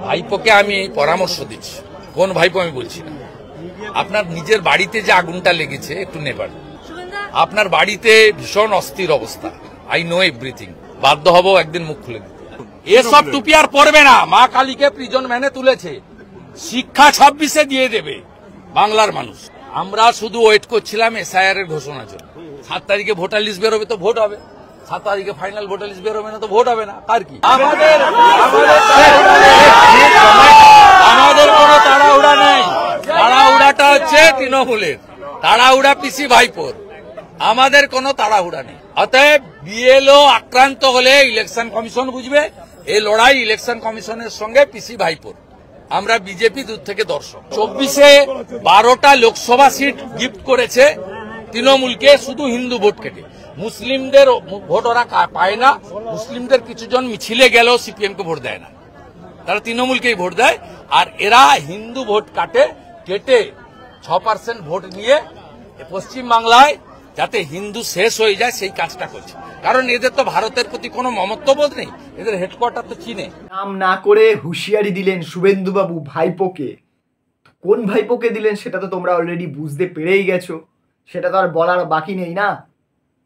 ভাইপোকে আমি এই পরামর্শ দিচ্ছি, কোন ভাইপো আমি বলছি না, আপনার নিজের বাড়িতে যে আগুনটা লেগেছে একটু নেবার, আপনার বাড়িতে ভীষণ অস্থির অবস্থা, আই নো এভরিথিং, বাধ্য হব একদিন মুখ খুলে দিতে। এসব টুপি আর পরবে না, মা কালীকে প্রিজন ভ্যানে তুলেছে, শিক্ষা 26-এ দিয়ে দেবে বাংলার মানুষ। আমরা শুধু ওয়েট করছিলাম এসআইআর এর ঘোষণার জন্য। 7 তারিখে ভোটার লিস্ট বেরোবে তো ভোট হবে, 7 তারিখে ফাইনাল ভোটার লিস্ট বেরোবে না তো ভোট হবে না, আর কি। আমাদের কোনো তাড়াহুড়া নেই, তাড়াহুড়াটা হচ্ছে তৃণমূলের, তাড়াহুড়া পিসি ভাইপোর, আমাদের কোনো তাড়াহুড়া নেই। অতএব বিএলও আক্রান্ত হলে ইলেকশন কমিশন বুঝবে, এই লড়াই ইলেকশন কমিশনের সঙ্গে পিসি ভাইপোর। আমরা বিজেপি দূর থেকে দর্শক। 24-এ 12টা লোকসভা সিট গিফট করেছে তৃণমূলকে, শুধু হিন্দু ভোট কেটে। মুসলিমদের ভোট ওরা পায় না, মুসলিমদের কিছুজন মিছিলে গেলেও সিপিএম কে ভোট দেয় না, তারা তৃণমূলকেই ভোট দেয়। আর এরা হিন্দু ভোট কেটে 6% ভোট নিয়ে পশ্চিমবাংলায় যাতে হিন্দু শেষ হয়ে যায় সেই কাজটা করছে। কারণ এদের তো ভারতের প্রতি কোনো মমত্ববোধ নেই, এদের হেডকোয়ার্টার তো চীনে। নাম না করে হুঁশিয়ারি দিলেন শুভেন্দুবাবু ভাইপোকে। কোন ভাইপোকে দিলেন সেটা তো তোমরা অলরেডি বুঝতে পেরেই গেছো, সেটা তো আর বলার বাকি নেই না।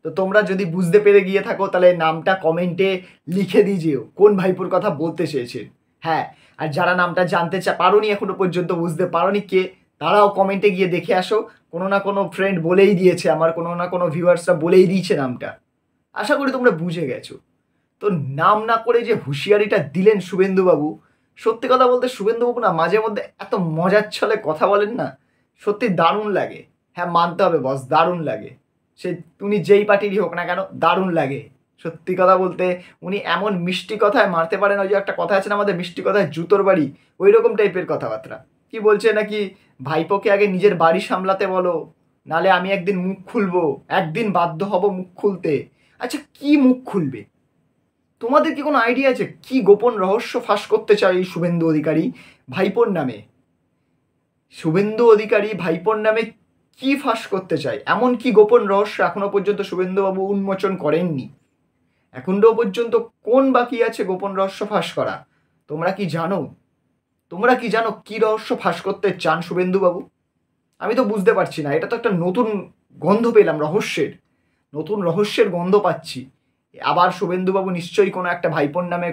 তো তোমরা যদি বুঝতে পেরে গিয়ে থাকো তাহলে নামটা কমেন্টে লিখে দিয়েও কোন ভাইপোর কথা বলতে চেয়েছেন। হ্যাঁ, আর যারা নামটা জানতে পারোনি, এখনো পর্যন্ত বুঝতে পারোনি কে, তারাও কমেন্টে গিয়ে দেখে আসো। কোনো না কোনো ফ্রেন্ড বলেই দিয়েছে, আমার কোনো না কোনো ভিউয়ার্সরা বলেই দিয়েছে নামটা। আশা করি তোমরা বুঝে গেছো। তো নাম না করে যে হুঁশিয়ারিটা দিলেন শুভেন্দুবাবু, সত্যি কথা বলতে শুভেন্দুবাবু না মাঝে মধ্যে এত মজার ছলে কথা বলেন না, সত্যি দারুণ লাগে। হ্যাঁ, মানতে হবে বস, দারুণ লাগে। সে উনি যেই পার্টিরই হোক না কেন, দারুণ লাগে। সত্যি কথা বলতে উনি এমন মিষ্টি কথায় মারতে পারেন, ওই যে একটা কথা আছে না আমাদের, মিষ্টি কথায় জুতোর বাড়ি, ওই রকম টাইপের কথাবার্তা। কি বলছে নাকি, ভাইপোকে আগে নিজের বাড়ি সামলাতে বলো, নালে আমি একদিন মুখ খুলবো, একদিন বাধ্য হব মুখ খুলতে। আচ্ছা, কি মুখ খুলবে? তোমাদের কি কোনো আইডিয়া আছে কি গোপন রহস্য ফাঁস করতে চায় এই শুভেন্দু অধিকারী ভাইপোর নামে? শুভেন্দু অধিকারী ভাইপোর নামে কি ফাঁস করতে চায়? এমন কি গোপন রহস্য এখনো পর্যন্ত শুভেন্দুবাবু উন্মোচন করেননি? এখনো পর্যন্ত কোন বাকি আছে গোপন রহস্য ফাঁস করা? তোমরা কি জানো? তোমরা কি জানো কি রহস্য ফাঁস করতে চান শুভেন্দুবাবু? আমি তো বুঝতে পারছি না। এটা তো একটা নতুন গন্ধ পেলাম, রহস্যের নতুন রহস্যের গন্ধ পাচ্ছি। আবার শুভেন্দুবাবু নিশ্চয়ই কোনো একটা ভাইপোর নামে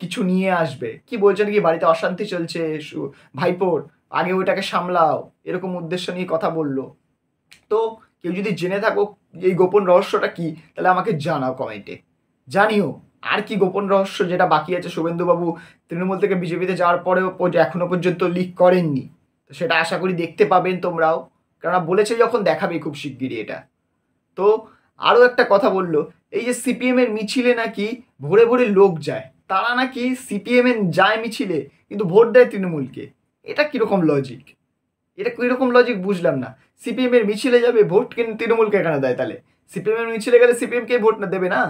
কিছু নিয়ে আসবে। কি বলছেন কি বাড়িতে অশান্তি চলছে ভাইপোর, আগে ওইটাকে সামলাও, এরকম উদ্দেশ্য নিয়ে কথা বললো। তো কেউ যদি জেনে থাকো এই গোপন রহস্যটা কি, তাহলে আমাকে জানাও কমেন্টে, জানিও। আর কি গোপন রহস্য যেটা বাকি আছে শুভেন্দুবাবু তৃণমূল থেকে বিজেপিতে যাওয়ার পরেও এখনো পর্যন্ত লিক করেননি, তো সেটা আশা করি দেখতে পাবেন তোমরাও, কেননা বলেছে যখন দেখাবেই খুব শিগগিরই এটা। তো আরও একটা কথা বললো, এই যে সিপিএমের মিছিলে নাকি ভোরে ভোরে লোক যায়, তারা নাকি সিপিএমের যায় মিছিলে কিন্তু ভোট দেয় তৃণমূলকে। এটা কীরকম লজিক? এটা কীরকম লজিক বুঝলাম না। সিপিএমের মিছিলে যাবে, ভোট কিন্তু তৃণমূলকে কেন দেয়? তাহলে সিপিএমের মিছিলে গেলে সিপিএমকে ভোট না দেবে না?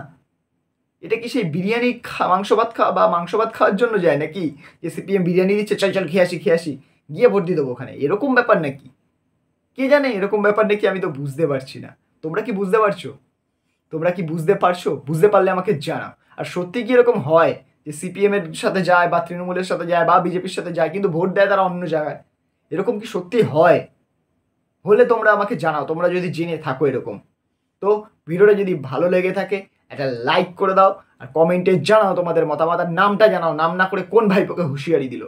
এটা কি সেই বিরিয়ানি মাংস ভাত খাওয়া বা মাংস ভাত খাওয়ার জন্য যায় নাকি, যে সিপিএম বিরিয়ানি দিচ্ছে, চল চল খেয়ে আসি গিয়ে ভোট দিয়ে দেবো ওখানে, এরকম ব্যাপার নাকি? কে জানে এরকম ব্যাপার নাকি, আমি তো বুঝতে পারছি না। তোমরা কি বুঝতে পারছো? তোমরা কি বুঝতে পারছো? বুঝতে পারলে আমাকে জানাও। আর সত্যি কি এরকম হয় যে সিপিএম এর সাথে যায় বা তৃণমূলের সাথে যায় বা বিজেপির সাথে যায় কিন্তু ভোট দেয় তারা অন্য জায়গায়? এরকম কি সত্যি হয়? হলে তোমরা আমাকে জানাও, তোমরা যদি জেনে থাকো এরকম। তো ভিডিওটা যদি ভালো লেগে থাকে একটা লাইক করে দাও, আর কমেন্টে জানাও তোমাদের মতামত, আর নামটা জানাও, নাম না করে কোন ভাইপোকে হুঁশিয়ারি দিল।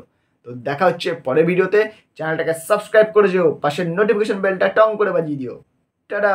তো দেখা হচ্ছে পরের ভিডিওতে। চ্যানেলটাকে সাবস্ক্রাইব করে যেও, পাশের নোটিফিকেশন বেলটা টং করে বাজিয়ে দিও। টাটা।